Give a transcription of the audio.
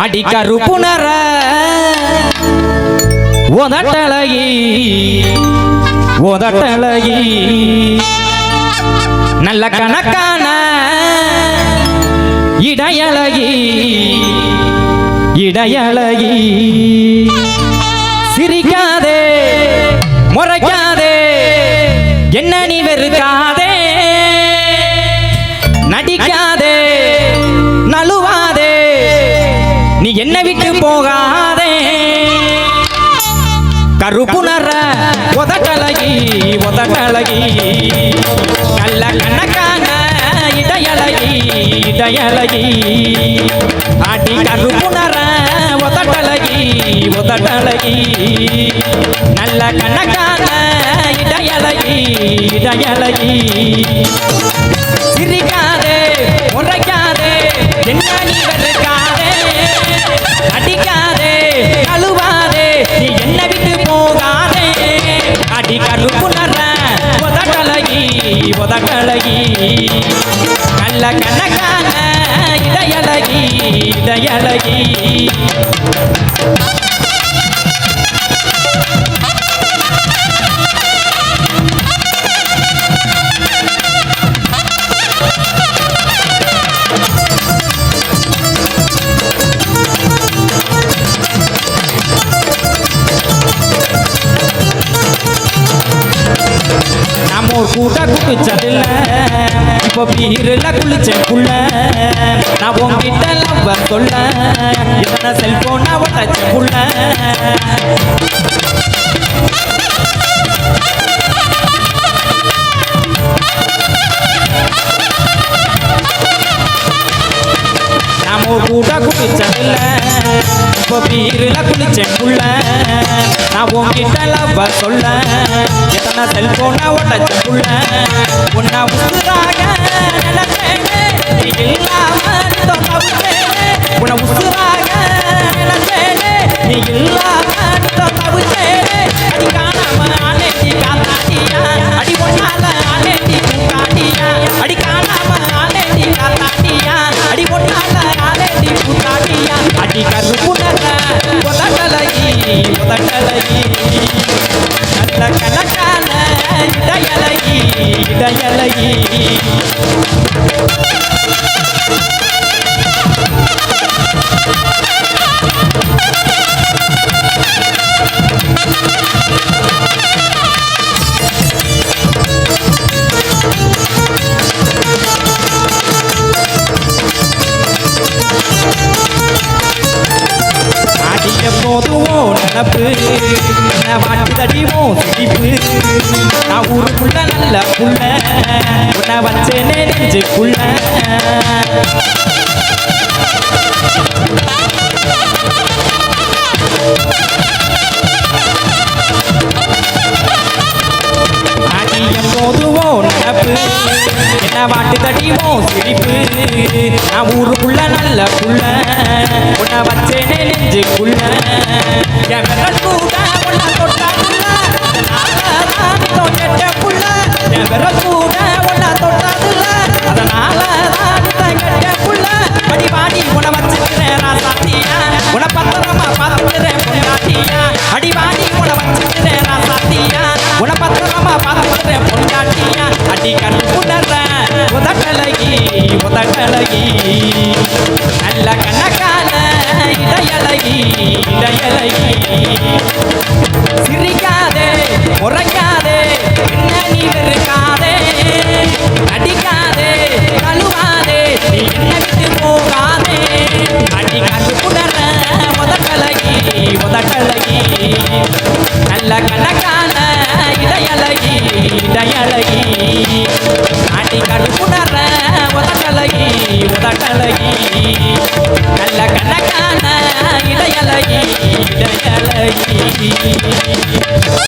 அடி கருப்புணர உதட்டழகி உதட்டழகி நல்ல கணக்கான இடையழகி இடையழகி சிரிக்காதே முறைக்காதே என்ன நீ வெறுக்காதே நடிக்காதே நழுவாதே நீ என்ன விட்டு போகாதே கருப்புணர உதட்டழகி உதட்டழகி நல்ல கணக்கான இடையழகி இடையழகி ஆடி கருப்புணர உதட்டழகி உதட்டழகி நல்ல கணக்கான இடையழகி இடையழகி சிரிக்காதே முறைக்காதே என்ன நீ வெறுக்காதே அடிக்காதே அழுவாதே நீ என்ன விட்டு போகாதே அடி கருப்புணர உதட்டழகி உதட்டழகி நல்ல கணக்கான இடையழகி இடையழகி கூட்ட குடிச்சதில்ல இப்போ பீருல குளிச்சேன் புள்ள நான் உங்கிட்ட லவ் சொல்ல இத்தனை செல்போனை உடச்ச புள்ள நாம கூட்ட குடிச்சதில்ல இப்போ பீருல குளிச்சேன் புள்ள நான் உங்கிட்ட லவ் சொல்ல எத்தனை செல்போனை உடச்ச புள்ள உன்னை உசுராக நினைச்சேனே நீ இல்லாம தவிச்சேனே உன்னை உசுராக நினைச்சேனே நீ இல்லாம தவிச்சேனே அடி காணாம ஆனேட்டி காத்தாட்டியா அடி ஒன்னால ஆனேட்டி பூக்காட்டியா அடி காணாம ஆனேட்டி காத்தாட்டியா அடி ஒன்னால ஆனேட்டி பூக்காட்டியா அடி கருப்புணர உதட்டழகி உதட்டழகி நல்ல கணக்கான இடையழகி இடையழகி போதுவோ நினப்பு வாட்டி தடிவோ சிரிப்பு நான் ஊருக்குள்ள நல்ல புள்ள உன்னை வச்சேனே நெஞ்சுக்குள்ள போதுவோ நினப்பு என்ன வாட்டு தடிவோ சிரிப்பு நான் ஊருக்குள்ள நல்ல புள்ள உன்னை வச்சேனே நெஞ்சுக்குள்ள என் விரல் கூட உன்னை தொட்டாதுல்ல கேட்ட புள்ள என் விரல் கூட உன்னை தொட்டாதுல்ல அதனால தான் கேட்ட புள்ள படி பாடி உன்னை வச்சுக்கிறேன் ராசாத்தியா உன்னை பத்திரமா பார்த்துக்கிறேன் பொண்டாட்டியா அடி பாடி உன்னை வச்சுக்கிறேன் ராசாத்தியா உன்னை பத்திரமா பார்த்துக்கிறேன் பொண்டாட்டியா அடி கருப்புணர உதட்டழகி உதட்டழகி நல்ல கணக்கான இடையழகி இடையழகி சிரிக்காதே முறைக்காதே என்ன நீ வெறுக்காதே அடிக்காதே கழுவாதே நீ என்ன விட்டு போகாதே அடி கருப்புணர உதட்டழகி உதட்டழகி நல்ல கணக்கான இடையழகி இடையழகி அடி கருப்புணர உதட்டழகி உதட்டழகி நல்ல கணக்கான இடையழகி இடையழகி